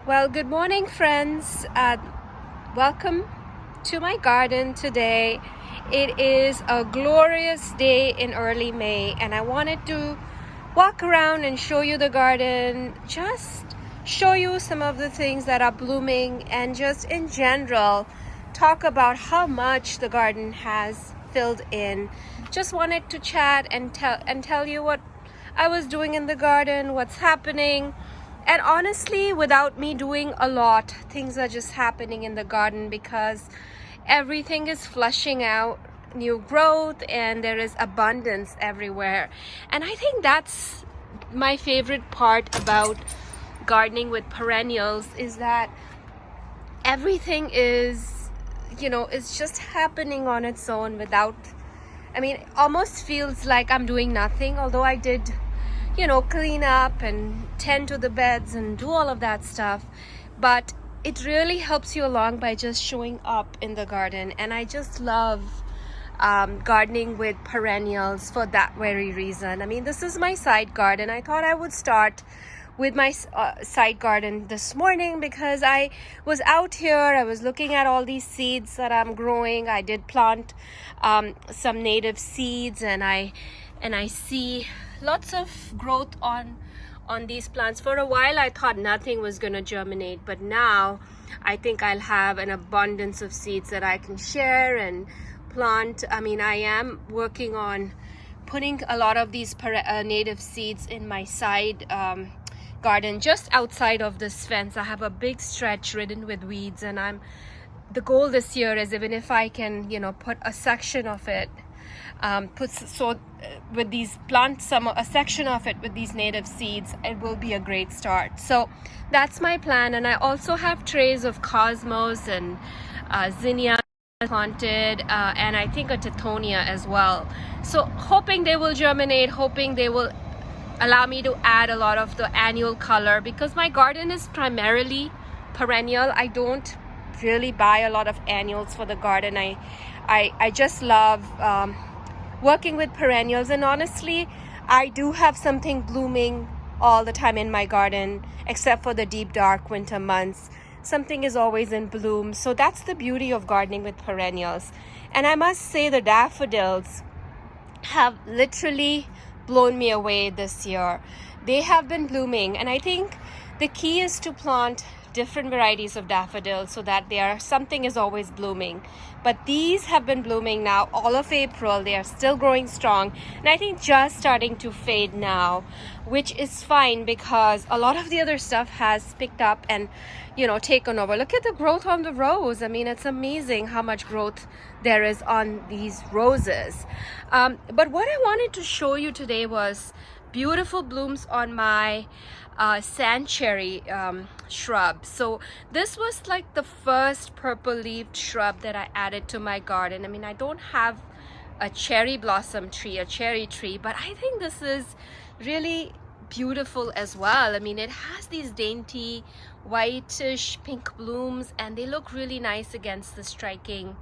Well, good morning, friends. Welcome to my garden today. It is a glorious day in early May, and I wanted to walk around and show you the garden, just show you some of the things that are blooming, and just in general, talk about how much the garden has filled in. Just wanted to chat and tell you what I was doing in the garden, what's happening. And honestly, without me doing a lot, things are just happening in the garden because everything is flushing out new growth and there is abundance everywhere. And I think that's my favorite part about gardening with perennials, is that everything is, it's just happening on its own without, it almost feels like I'm doing nothing, although I did clean up and tend to the beds and do all of that stuff. But it really helps you along by just showing up in the garden. And I just love gardening with perennials for that very reason. This is my side garden. I thought I would start with my side garden this morning because I was out here, I was looking at all these seeds that I'm growing. I did plant some native seeds, and I see lots of growth on these plants. For a while I thought nothing was going to germinate, but now I think I'll have an abundance of seeds that I can share and plant. I am working on putting a lot of these native seeds in my side garden just outside of this fence. I have a big stretch ridden with weeds, and the goal this year is, even if I can put a section of it, with these plants, a section of it with these native seeds, it will be a great start. So that's my plan. And I also have trays of cosmos and zinnia planted, and I think a tithonia as well. So hoping they will germinate, hoping they will allow me to add a lot of the annual color, because my garden is primarily perennial. I don't really buy a lot of annuals for the garden. I just love working with perennials, and honestly, I do have something blooming all the time in my garden, except for the deep dark winter months. Something is always in bloom. So that's the beauty of gardening with perennials. And I must say, the daffodils have literally blown me away this year. They have been blooming, and I think the key is to plant different varieties of daffodils so that something is always blooming. But these have been blooming now all of April. They are still growing strong, and I think just starting to fade now, which is fine because a lot of the other stuff has picked up and taken over. Look at the growth on the rose. It's amazing how much growth there is on these roses. But what I wanted to show you today was beautiful blooms on my sand cherry shrub. So this was like the first purple leaved shrub that I added to my garden. I don't have a cherry blossom tree, a cherry tree, but I think this is really beautiful as well. It has these dainty whitish pink blooms, and they look really nice against the striking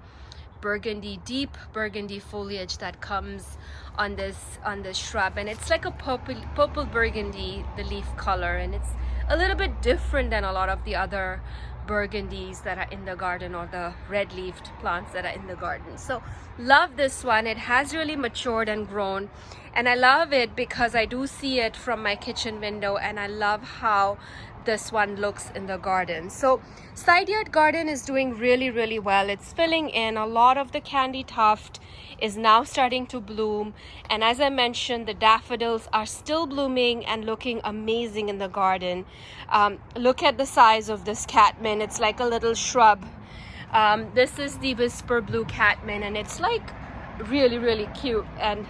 deep burgundy foliage that comes on this shrub. And it's like a purple burgundy, the leaf color, and it's a little bit different than a lot of the other burgundies that are in the garden, or the red leafed plants that are in the garden. So love this one. It has really matured and grown, and I love it because I do see it from my kitchen window, and I love how this one looks in the garden. So side yard garden is doing really well. It's filling in. A lot of the candy tuft is now starting to bloom, and as I mentioned, the daffodils are still blooming and looking amazing in the garden. Look at the size of this catmin. It's like a little shrub. This is the whisper blue catmin, and it's like really cute and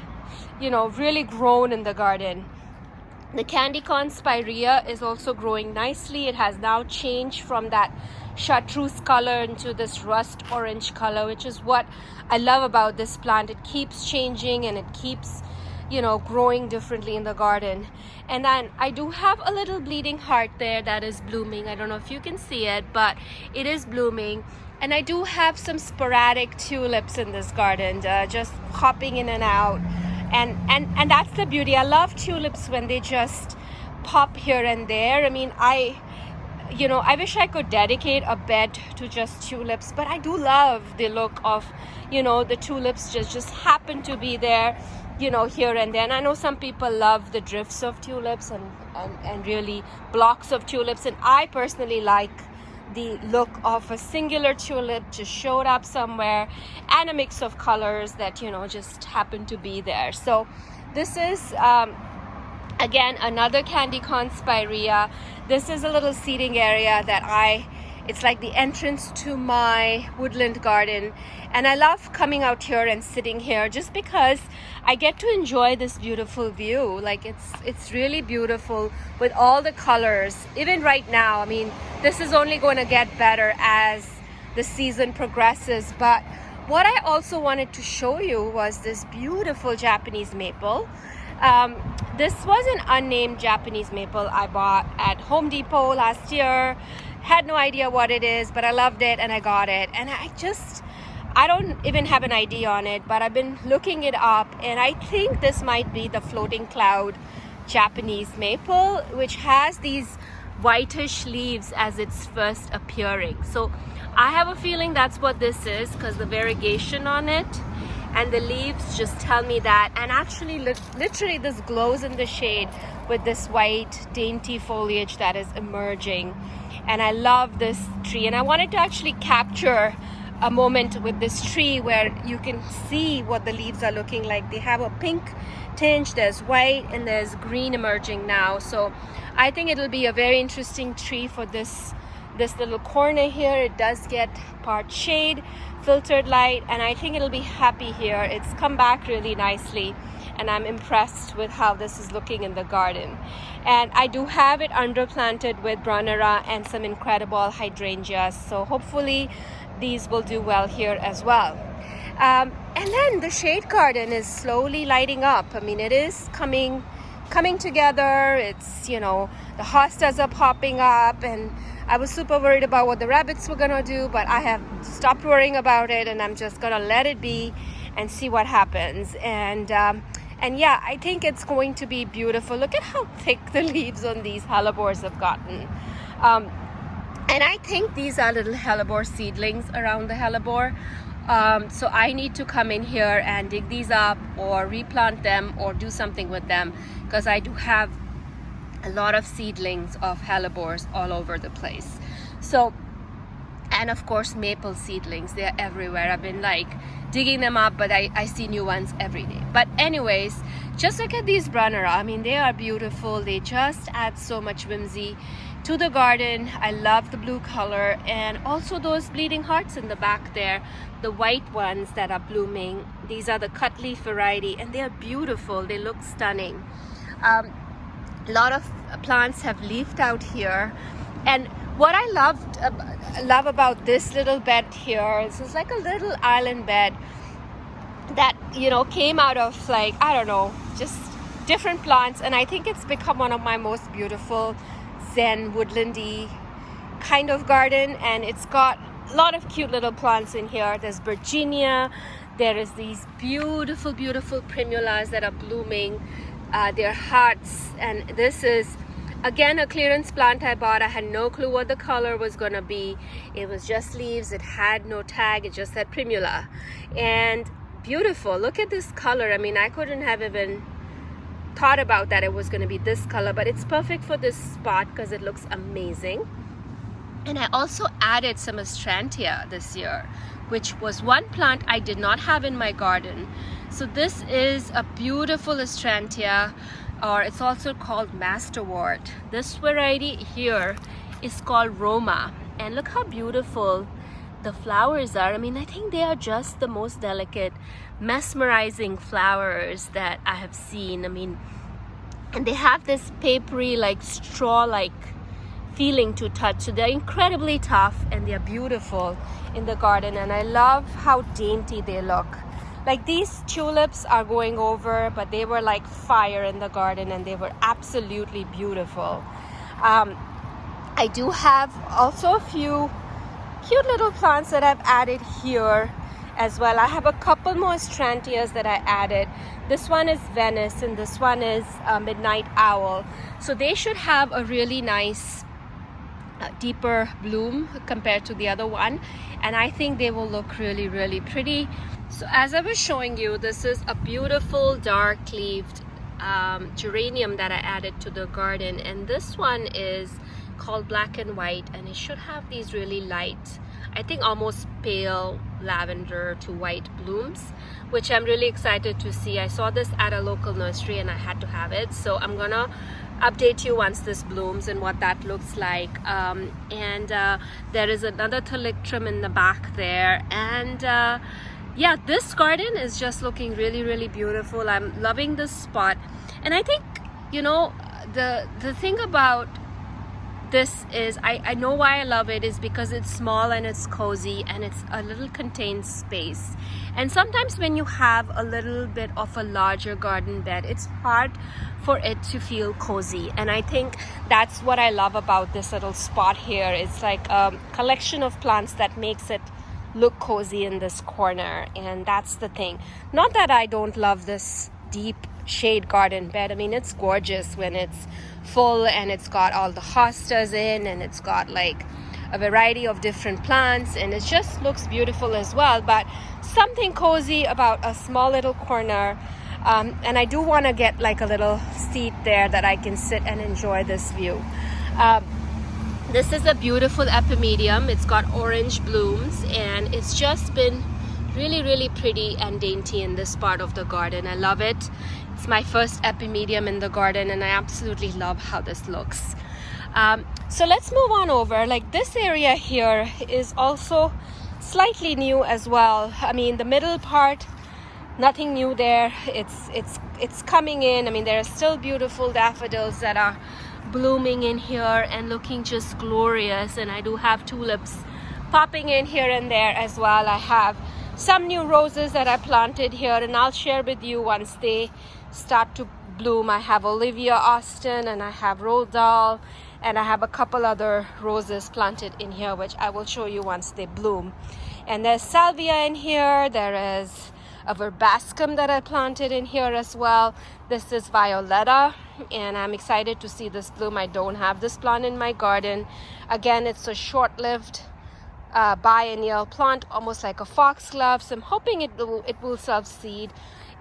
really grown in the garden. The candy corn spirea is also growing nicely. It has now changed from that chartreuse color into this rust orange color, which is what I love about this plant. It keeps changing, and it keeps growing differently in the garden. And then I do have a little bleeding heart there that is blooming. I don't know if you can see it, but it is blooming. And I do have some sporadic tulips in this garden, just hopping in and out. And that's the beauty. I love tulips when they just pop here and there. you know, I wish I could dedicate a bed to just tulips, but I do love the look of, you know, the tulips just happen to be there, you know, here and there. And I know some people love the drifts of tulips and really blocks of tulips, and I personally like the look of a singular tulip just showed up somewhere and a mix of colors that, you know, just happen to be there. So this is again another candy corn spirea. This is a little seating area that it's like the entrance to my woodland garden, and I love coming out here and sitting here just because I get to enjoy this beautiful view. Like it's really beautiful with all the colors. Even right now, I mean, this is only going to get better as the season progresses. But what I also wanted to show you was this beautiful Japanese maple. This was an unnamed Japanese maple I bought at Home Depot last year. Had no idea what it is, but I loved it and I got it. And I don't even have an ID on it, but I've been looking it up, and I think this might be the floating cloud Japanese maple, which has these whitish leaves as it's first appearing. So I have a feeling that's what this is, because the variegation on it and the leaves just tell me that. And actually literally this glows in the shade with this white dainty foliage that is emerging. And I love this tree, and I wanted to actually capture a moment with this tree where you can see what the leaves are looking like. They have a pink tinge, there's white, and there's green emerging now. So I think it'll be a very interesting tree for this little corner here. It does get part shade, filtered light, and I think it'll be happy here. It's come back really nicely, and I'm impressed with how this is looking in the garden. And I do have it underplanted with Brunnera and some incredible hydrangeas, so hopefully these will do well here as well. And then the shade garden is slowly lighting up. I mean, it is coming together. It's, you know, the hostas are popping up, and I was super worried about what the rabbits were gonna do, but I have stopped worrying about it, and I'm just gonna let it be and see what happens. And yeah, I think it's going to be beautiful. Look at how thick the leaves on these hellebores have gotten. And I think these are little hellebore seedlings around the hellebore. So I need to come in here and dig these up or replant them or do something with them, because I do have a lot of seedlings of hellebores all over the place. So, and of course maple seedlings, they're everywhere. I've been like digging them up, but I see new ones every day. But anyways, just look at these Brunnera. I mean, they are beautiful. They just add so much whimsy to the garden. I love the blue color, and also those bleeding hearts in the back there, the white ones that are blooming. These are the cut leaf variety, and they are beautiful. They look stunning. A lot of plants have leafed out here, and what I love about this little bed here is it's like a little island bed that, you know, came out of, like, I don't know, just different plants, and I think it's become one of my most beautiful zen woodlandy kind of garden. And it's got a lot of cute little plants in here. There's Virginia, there is these beautiful primulas that are blooming. They're hearts, and this is again a clearance plant I bought. I had no clue what the color was gonna be. It was just leaves, it had no tag, it just said primula, and beautiful. Look at this color. I mean, I couldn't have even thought about that it was going to be this color, but it's perfect for this spot because it looks amazing. And I also added some astrantia this year, which was one plant I did not have in my garden. So this is a beautiful astrantia, or it's also called masterwort. This variety here is called Roma, and look how beautiful the flowers are. I mean, I think they are just the most delicate, mesmerizing flowers that I have seen. I mean, and they have this papery, like straw-like feeling to touch. So they're incredibly tough, and they're beautiful in the garden. And I love how dainty they look. Like, these tulips are going over, but they were like fire in the garden, and they were absolutely beautiful. I do have also a few cute little plants that I've added here as well. I have a couple more astrantias that I added. This one is Venice, and this one is Midnight Owl. So they should have a really nice deeper bloom compared to the other one, and I think they will look really, really pretty. So as I was showing you, this is a beautiful dark leaved geranium that I added to the garden, and this one is called Black and White, and it should have these really light, I think almost pale lavender to white blooms, which I'm really excited to see. I saw this at a local nursery and I had to have it, so I'm gonna update you once this blooms and what that looks like. There is another thalictrum in the back there, and yeah, this garden is just looking really, really beautiful. I'm loving this spot, and I think, you know, the thing about this is, I know why I love it is because it's small and it's cozy and it's a little contained space. And sometimes when you have a little bit of a larger garden bed, it's hard for it to feel cozy. And I think that's what I love about this little spot here. It's like a collection of plants that makes it look cozy in this corner, and that's the thing. Not that I don't love this deep shade garden bed. I mean, it's gorgeous when it's full and it's got all the hostas in, and it's got like a variety of different plants, and it just looks beautiful as well. But something cozy about a small little corner, and I do want to get like a little seat there that I can sit and enjoy this view. This is a beautiful epimedium. It's got orange blooms, and it's just been really, really pretty and dainty in this part of the garden. I love it. It's my first epimedium in the garden, and I absolutely love how this looks. So let's move on over. Like, this area here is also slightly new as well. I mean, the middle part, nothing new there. It's coming in. I mean, there are still beautiful daffodils that are blooming in here and looking just glorious, and I do have tulips popping in here and there as well. I have some new roses that I planted here, and I'll share with you once they start to bloom. I have Olivia Austin, and I have Roald Dahl, and I have a couple other roses planted in here, which I will show you once they bloom. And there's salvia in here. There is a verbascum that I planted in here as well. This is violetta, and I'm excited to see this bloom. I don't have this plant in my garden. Again, it's a short-lived biennial plant, almost like a foxglove, so I'm hoping it will serve seed.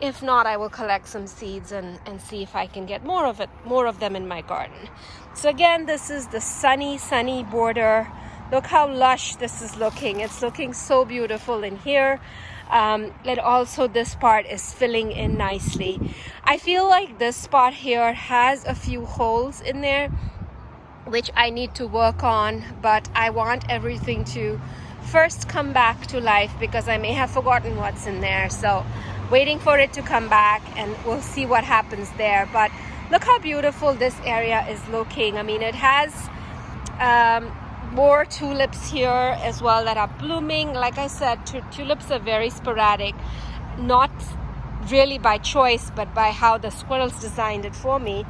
If not, I will collect some seeds and see if I can get more of them in my garden. So again, this is the sunny border. Look how lush this is looking. It's looking so beautiful in here. And also this part is filling in nicely. I feel like this spot here has a few holes in there, which I need to work on, but I want everything to first come back to life because I may have forgotten what's in there. So waiting for it to come back, and we'll see what happens there. But look how beautiful this area is looking. I mean, it has more tulips here as well that are blooming. Like I said, tulips are very sporadic, not really by choice, but by how the squirrels designed it for me.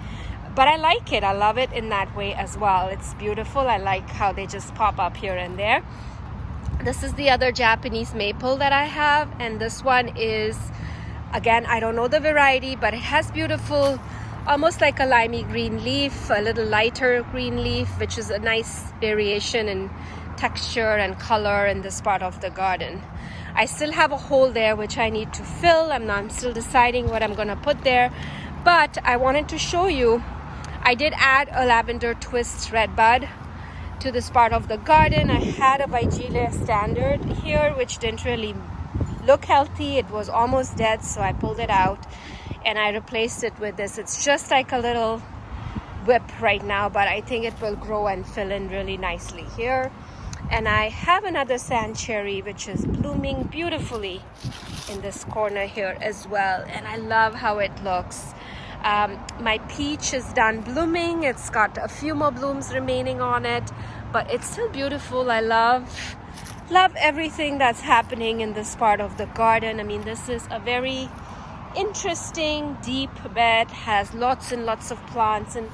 But I like it. I love it in that way as well. It's beautiful. I like how they just pop up here and there. This is the other Japanese maple that I have, and this one is, again, I don't know the variety, but it has beautiful, almost like a limey green leaf, a little lighter green leaf, which is a nice variation in texture and color in this part of the garden. I still have a hole there which I need to fill. I'm still deciding what I'm gonna put there, but I wanted to show you, I did add a lavender twist redbud to this part of the garden. I had a Vigilia standard here which didn't really look healthy. It was almost dead, so I pulled it out and I replaced it with this. It's just like a little whip right now, but I think it will grow and fill in really nicely here. And I have another sand cherry which is blooming beautifully in this corner here as well, and I love how it looks. My peach is done blooming. It's got a few more blooms remaining on it, but it's still beautiful. I love everything that's happening in this part of the garden. I mean, this is a very interesting deep bed, has lots and lots of plants, and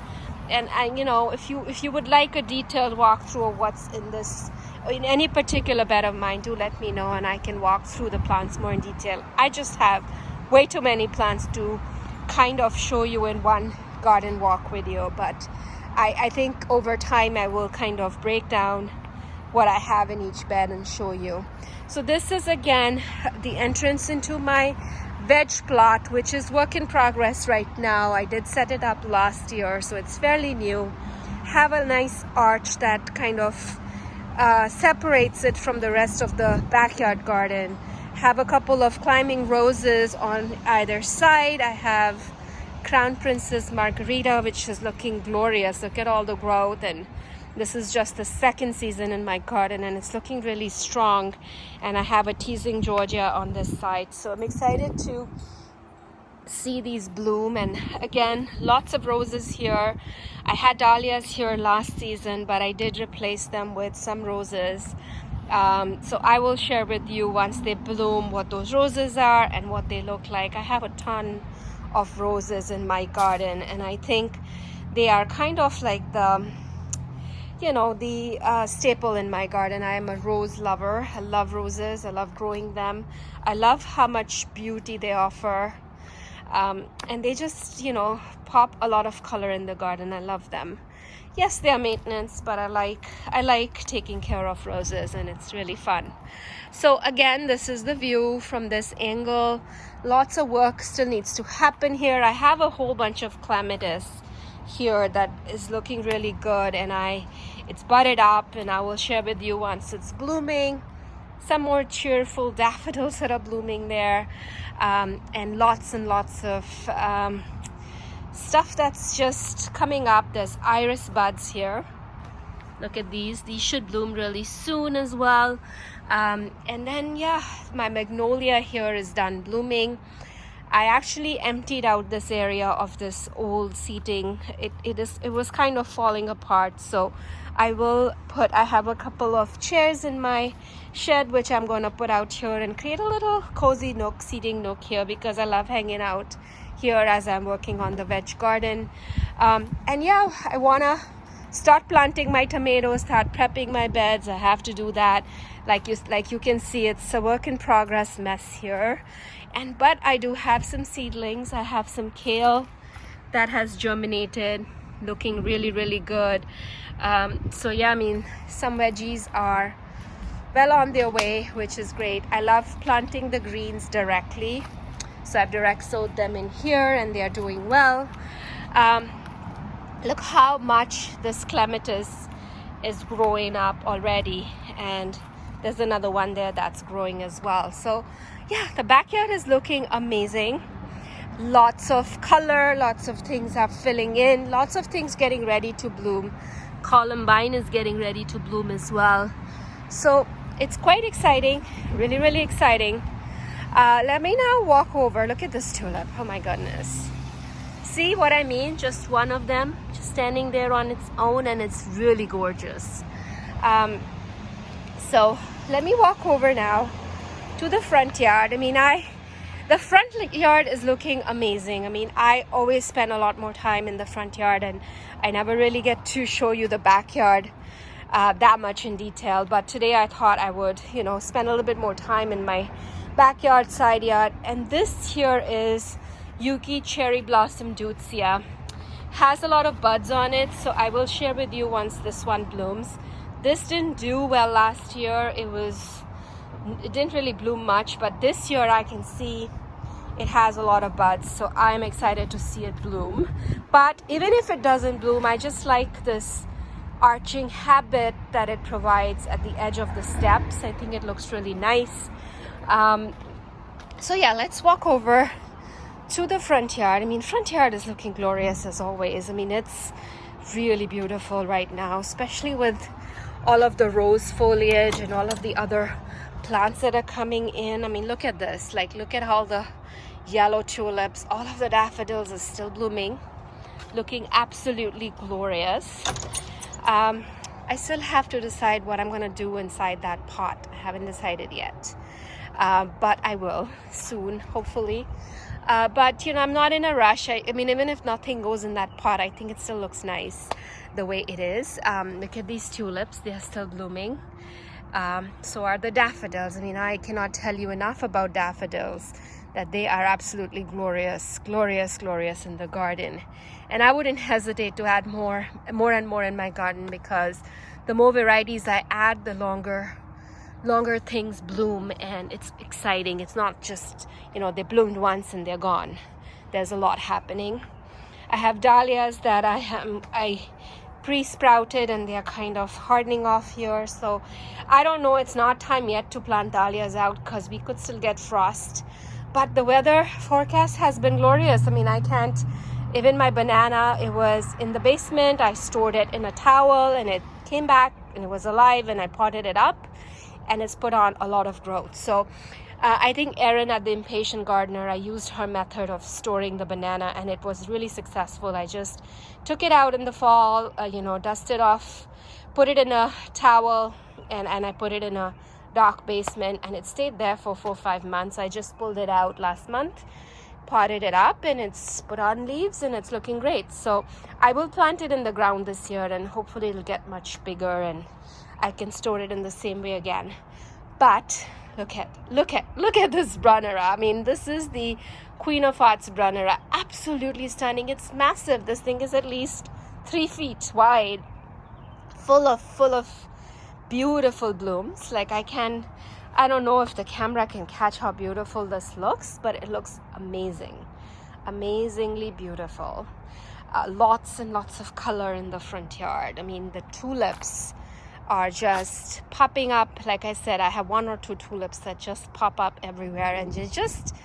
you know, if you would like a detailed walkthrough of what's in this, in any particular bed of mine, do let me know and I can walk through the plants more in detail. I just have way too many plants to kind of show you in one garden walk video, but I think over time I will kind of break down what I have in each bed and show you. So this is again the entrance into my veg plot, which is work in progress right now. I did set it up last year, so it's fairly new. Have a nice arch that kind of separates it from the rest of the backyard garden. Have a couple of climbing roses on either side. I have Crown Princess Margarita, which is looking glorious. Look at all the growth, and this is just the second season in my garden and it's looking really strong. And I have a Teasing Georgia on this side, so I'm excited to see these bloom. And again, lots of roses here. I had dahlias here last season, but I did replace them with some roses. So I will share with you once they bloom what those roses are and what they look like. I have a ton of roses in my garden, and I think they are kind of like the staple in my garden. I am a rose lover. I love roses. I love growing them. I love how much beauty they offer. And they just, pop a lot of color in the garden. I love them. Yes, they are maintenance, but I like taking care of roses, and it's really fun. So again, this is the view from this angle. Lots of work still needs to happen here. I have a whole bunch of clematis here that is looking really good, and it's budded up, and I will share with you once it's blooming. Some more cheerful daffodils that are blooming there, and lots of stuff that's just coming up. There's iris buds here. Look at these should bloom really soon as well. And then my magnolia here is done blooming. I actually emptied out this area of this old seating. It was kind of falling apart, so I have a couple of chairs in my shed which I'm going to put out here and create a little cozy seating nook here, because I love hanging out here as I'm working on the veg garden. I want to start planting my tomatoes, start prepping my beds. I have to do that. Like you can see, it's a work in progress mess here. But I do have some seedlings. I have some kale that has germinated, looking really, really good. Some veggies are well on their way, which is great. I love planting the greens directly. So I've direct sowed them in here, and they are doing well. Look how much this clematis is growing up already, and there's another one there that's growing as well. So the backyard is looking amazing. Lots of color, lots of things are filling in, lots of things getting ready to bloom. Columbine is getting ready to bloom as well. So it's quite exciting, really, really exciting. Let me now walk over. Look at this tulip. Oh my goodness. See what I mean? Just one of them, just standing there on its own, and it's really gorgeous. So let me walk over now to the front yard. The front yard is looking amazing. I always spend a lot more time in the front yard, and I never really get to show you the backyard that much in detail. But today I thought I would, spend a little bit more time in my backyard side yard. And this here is Yuki Cherry Blossom Deutzia. Has a lot of buds on it, so I will share with you once this one blooms. This didn't do well last year. It didn't really bloom much, but this year I can see it has a lot of buds, so I'm excited to see it bloom. But even if it doesn't bloom, I just like this arching habit that it provides at the edge of the steps. I think it looks really nice. Let's walk over to the front yard. Front yard is looking glorious as always. It's really beautiful right now, especially with all of the rose foliage and all of the other plants that are coming in. Look at this. Look at all the yellow tulips. All of the daffodils are still blooming, looking absolutely glorious. I still have to decide what I'm going to do inside that pot. I haven't decided yet, but I will soon, hopefully. But I'm not in a rush. Even if nothing goes in that pot, I think it still looks nice the way it is. Look at these tulips. They are still blooming. So are the daffodils. I cannot tell you enough about daffodils. that they are absolutely glorious, glorious, glorious in the garden. And I wouldn't hesitate to add more and more in my garden, because the more varieties I add, the longer things bloom, and it's exciting. It's not just, you know, they bloomed once and they're gone. There's a lot happening. I have dahlias that I pre-sprouted, and they're kind of hardening off here. So I don't know, it's not time yet to plant dahlias out because we could still get frost. But the weather forecast has been glorious. I mean, I can't, even my banana, it was in the basement. I stored it in a towel and it came back and it was alive, and I potted it up and it's put on a lot of growth. So I think Erin at the Impatient Gardener, I used her method of storing the banana, and it was really successful. I just took it out in the fall, you know, dusted off, put it in a towel, and I put it in a dark basement, and it stayed there for 4 or 5 months. I just pulled it out last month, potted it up, and it's put on leaves, and it's looking great. So I will plant it in the ground this year, and hopefully it'll get much bigger and I can store it in the same way again. But look at this Brunnera. I mean, this is the Queen of Hearts Brunnera. Absolutely stunning. It's massive. This thing is at least 3 feet wide, full of beautiful blooms. Like, I don't know if the camera can catch how beautiful this looks, but it looks amazing, amazingly beautiful. Lots and lots of color in the front yard. I mean, the tulips are just popping up. Like I said, I have 1 or 2 tulips that just pop up everywhere, and they just,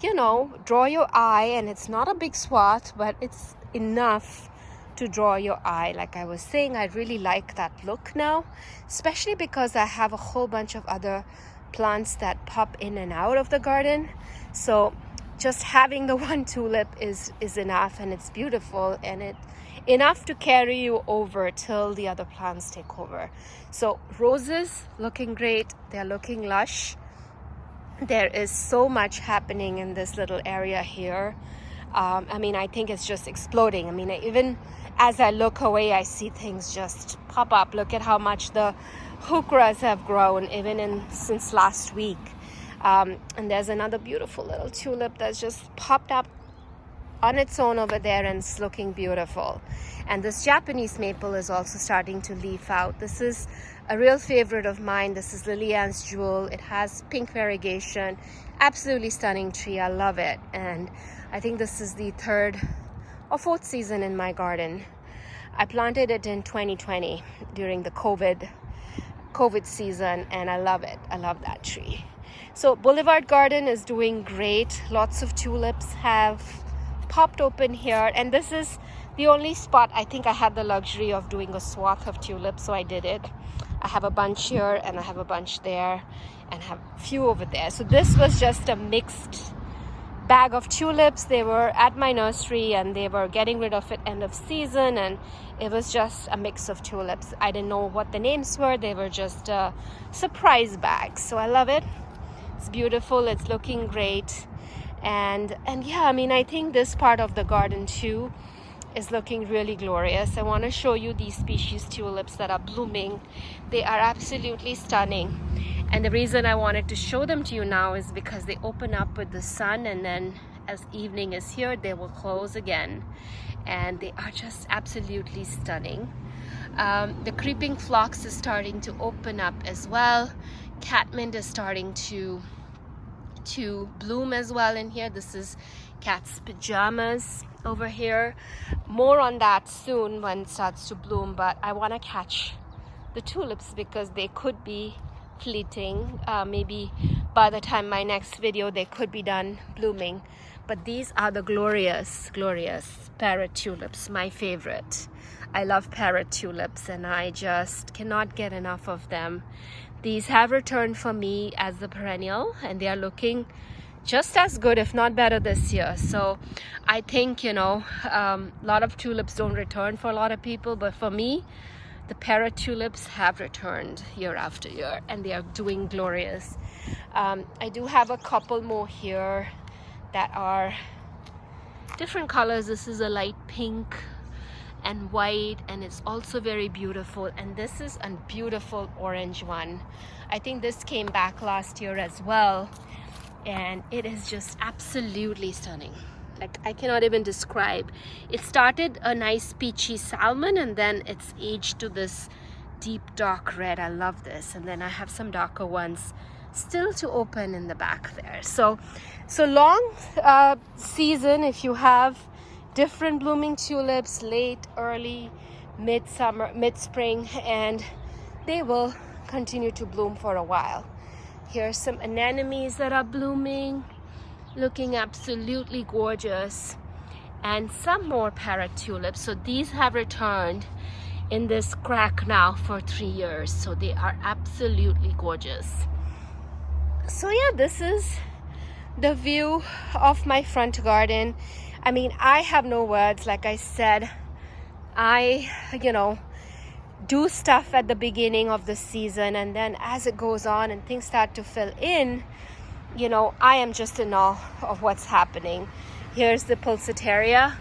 you know, draw your eye. And it's not a big swath, but it's enough to draw your eye. Like I was saying, I really like that look now, especially because I have a whole bunch of other plants that pop in and out of the garden. So just having the 1 tulip is enough, and it's beautiful, and it enough to carry you over till the other plants take over. So roses looking great. They're looking lush. There is so much happening in this little area here. I mean, I think it's just exploding. I mean, even as I look away, I see things just pop up. Look at how much the heucheras have grown even since last week. And there's another beautiful little tulip that's just popped up on its own over there, and it's looking beautiful. And this Japanese maple is also starting to leaf out. This is a real favorite of mine. This is Lillian's Jewel. It has pink variegation. Absolutely stunning tree. I love it. And I think this is the 3rd or 4th season in my garden. I planted it in 2020 during the COVID season, and I love it. I love that tree. So Boulevard Garden is doing great. Lots of tulips have popped open here, and this is the only spot I think I had the luxury of doing a swath of tulips, so I did it. I have a bunch here, and I have a bunch there, and have a few over there. So this was just a mixed bag of tulips. They were at my nursery, and they were getting rid of it end of season, and it was just a mix of tulips. I didn't know what the names were. They were just surprise bags. So I love it. It's beautiful. It's looking great. And yeah, I mean, I think this part of the garden too is looking really glorious. I want to show you these species tulips that are blooming. They are absolutely stunning. And the reason I wanted to show them to you now is because they open up with the sun, and then as evening is here, they will close again. And they are just absolutely stunning. The creeping phlox is starting to open up as well. Catmint is starting to bloom as well in here. This is cat's pajamas over here. More on that soon when it starts to bloom, but I want to catch the tulips because they could be fleeting. Maybe by the time my next video they could be done blooming. But these are the glorious parrot tulips, my favorite. I love parrot tulips, and I just cannot get enough of them. These have returned for me as the perennial, and they are looking just as good, if not better, this year. So I think, you know, a lot of tulips don't return for a lot of people, but for me, the parrot tulips have returned year after year, and they are doing glorious. I do have a couple more here that are different colors. This is a light pink and white, and it's also very beautiful. And this is a beautiful orange one. I think this came back last year as well. and it is just absolutely stunning. Like, I cannot even describe. It started a nice peachy salmon, and then it's aged to this deep dark red. I love this. And then I have some darker ones still to open in the back there. So long season. If you have different blooming tulips, late, early, mid-summer, mid-spring, and they will continue to bloom for a while. Here's some anemones that are blooming, looking absolutely gorgeous, and some more parrot tulips. So these have returned in this crack now for 3 years, so they are absolutely gorgeous. So yeah, this is the view of my front garden. I mean, I have no words. Like I said, I do stuff at the beginning of the season, and then as it goes on and things start to fill in, I am just in awe of what's happening. Here's the pulsitaria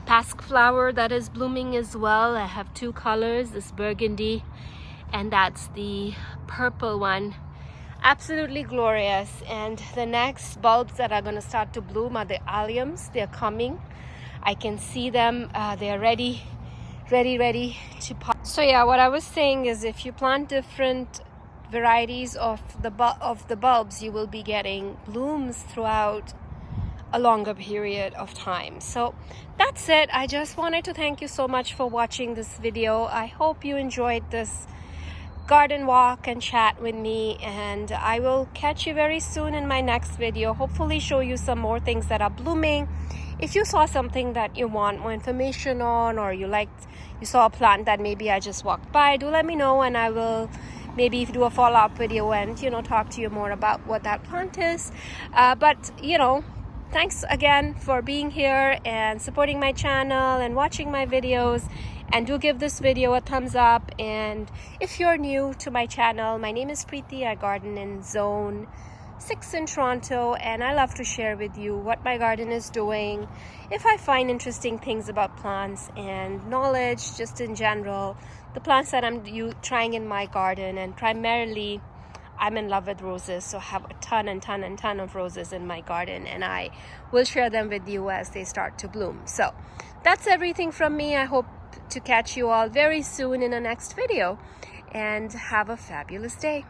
pasque flower that is blooming as well. I have two colors, this burgundy, and that's the purple one. Absolutely glorious. And the next bulbs that are going to start to bloom are the alliums. They're coming. I can see them. They're ready to pop. So yeah, what I was saying is, if you plant different varieties of the bulbs, you will be getting blooms throughout a longer period of time. So that's it. I just wanted to thank you so much for watching this video. I hope you enjoyed this garden walk and chat with me, and I will catch you very soon in my next video. Hopefully show you some more things that are blooming. If you saw something that you want more information on, or you saw a plant that maybe I just walked by, do let me know, and I will maybe do a follow-up video and talk to you more about what that plant is. But thanks again for being here and supporting my channel and watching my videos. And do give this video a thumbs up. And if you're new to my channel, my name is Preeti. I garden in Zone 6 in Toronto, and I love to share with you what my garden is doing. If I find interesting things about plants and knowledge just in general, the plants that I'm trying in my garden, and primarily I'm in love with roses, so I have a ton of roses in my garden, and I will share them with you as they start to bloom. So that's everything from me. I hope to catch you all very soon in the next video, and have a fabulous day.